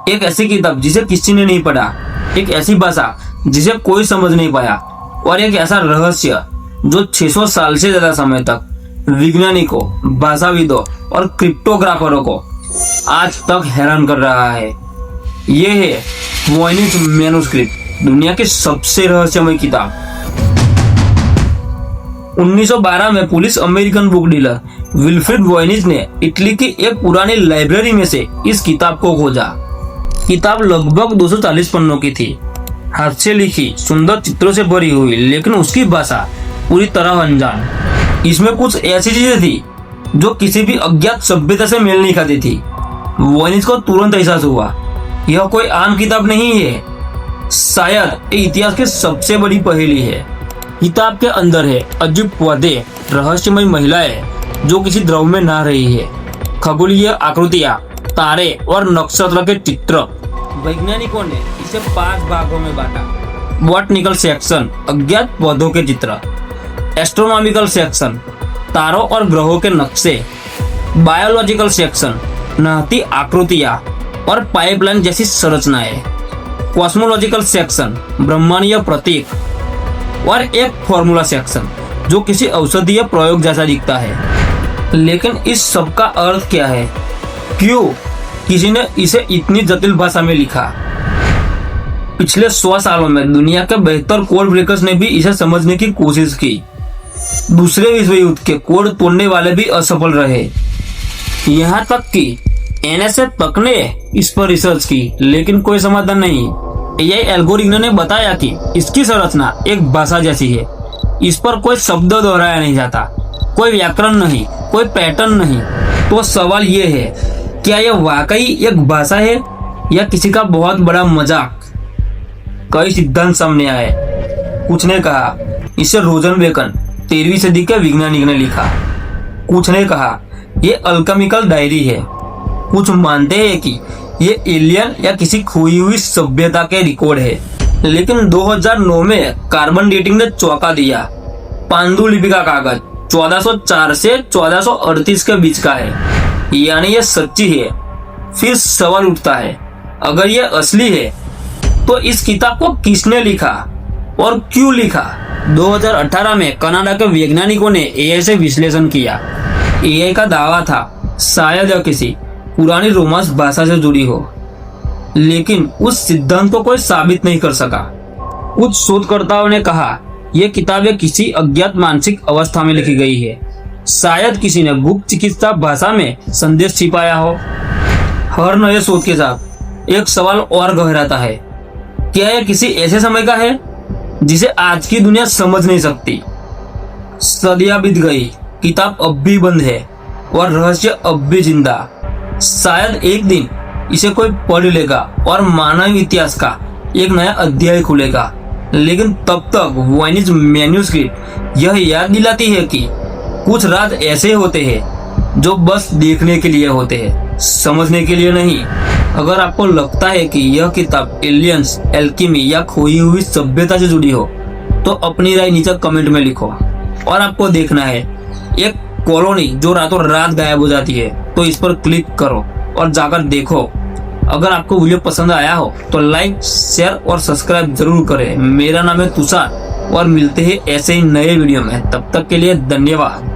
एक ऐसी किताब जिसे किसी ने नहीं पढ़ा, एक ऐसी भाषा जिसे कोई समझ नहीं पाया, और एक ऐसा रहस्य जो 600 साल से ज्यादा समय तक वैज्ञानिकों, भाषाविदों और क्रिप्टोग्राफरों को आज तक हैरान कर रहा है। ये है वॉयनिच मैन्युस्क्रिप्ट, दुनिया की सबसे रहस्यमय किताब। 1912 में police American book dealer Wilfred Voynich ने इटली की एक पुरानी लाइब्रेरी में से इस किताब को खोजा। किताब लगभग 240 पन्नों की थी, हाथ से लिखी, सुंदर चित्रों से भरी हुई, लेकिन उसकी भाषा पूरी तरह अनजान। इसमें कुछ ऐसी चीजें थी जो किसी भी अज्ञात सभ्यता से मेल नहीं खाती थी। वॉयनिच को तुरंत एहसास हुआ, यह कोई आम किताब नहीं है, शायद ये इतिहास की सबसे बड़ी पहेली है। किताब के अंदर है अजीब पौधे, रहस्यमय महिलाएं जो किसी द्रव में नहा रही है, खगोलीय आकृतियां, तारे और नक्षत्र के चित्र। वैज्ञानिकों ने इसे 5 भागों में बांटा। बॉटनिकल सेक्शन, अज्ञात पौधों के चित्र। एस्ट्रोनॉमिकल सेक्शन, तारों और ग्रहों के नक्शे। बायोलॉजिकल सेक्शन, नहाती आकृतियां और पाइपलाइन जैसी संरचनाएं। कॉस्मोलॉजिकल सेक्शन, ब्रह्मांडीय प्रतीक। और एक फॉर्मूला सेक्शन जो किसी औषधीय प्रयोग जैसा दिखता है। लेकिन इस सब का अर्थ क्या है? क्यों किसी ने इसे इतनी जटिल भाषा में लिखा? पिछले 100 सालों में दुनिया के बेहतर कोड ब्रेकर्स ने भी इसे समझने की कोशिश की। दूसरे विश्व युद्ध के कोड तोड़ने वाले भी असफल रहे। यहाँ तक कि एनएसए तक ने इस पर रिसर्च की, लेकिन कोई समाधान नहीं। एआई एल्गोरिथम ने बताया कि इसकी संरचना एक भाषा जैसी है। इस पर कोई शब्द दोहराया नहीं जाता, कोई व्याकरण नहीं, कोई पैटर्न नहीं। तो सवाल ये है, क्या यह वाकई एक भाषा है या किसी का बहुत बड़ा मजाक? कई सिद्धांत सामने आए। कुछ ने कहा इसे रोजनबेकन 13वीं सदी के वैज्ञानिक ने लिखा। कुछ ने कहा ये अल्केमिकल डायरी है। कुछ मानते हैं कि ये एलियन या किसी खोई हुई सभ्यता के रिकॉर्ड है। लेकिन 2009 में कार्बन डेटिंग ने चौंका दिया। पांडुलिपि का कागज 1404 से 1438 के बीच का है, यानी ये सच्ची है। फिर सवाल उठता है, अगर ये असली है तो इस किताब को किसने लिखा और क्यों लिखा? 2018 में कनाडा के वैज्ञानिकों ने एआई से विश्लेषण किया। एआई का दावा था शायद यह किसी पुरानी रोमांस भाषा से जुड़ी हो, लेकिन उस सिद्धांत को कोई साबित नहीं कर सका। कुछ शोधकर्ताओं ने कहा यह किताबें किसी अज्ञात मानसिक अवस्था में लिखी गई है। शायद किसी ने गुप्त चिकित्सा भाषा में संदेश छिपाया हो। हर नए शोध के साथ एक सवाल और गहराता है, क्या यह किसी ऐसे समय का है जिसे आज की दुनिया समझ नहीं सकती? सदियां बीत गई, किताब अब भी बंद है और रहस्य अब भी जिंदा। शायद एक दिन इसे कोई पढ़ लेगा और मानव इतिहास का एक नया अध्याय खुलेगा। लेकिन तब तक वॉयनिच मैन्युस्क्रिप्ट यह याद दिलाती है कि कुछ राज ऐसे होते हैं जो बस देखने के लिए होते हैं, समझने के लिए नहीं। अगर आपको लगता है कि यह किताब एलियंस, एल्केमी या खोई हुई सभ्यता से जुड़ी हो तो अपनी राय नीचे कमेंट में लिखो। और आपको देखना है एक कॉलोनी जो रातों रात गायब हो जाती है, तो इस पर क्लिक करो और जाकर देखो। अगर आपको वीडियो पसंद आया हो तो लाइक, शेयर और सब्सक्राइब जरूर करें। मेरा नाम है तुषार और मिलते हैं ऐसे ही नए वीडियो में। तब तक के लिए धन्यवाद।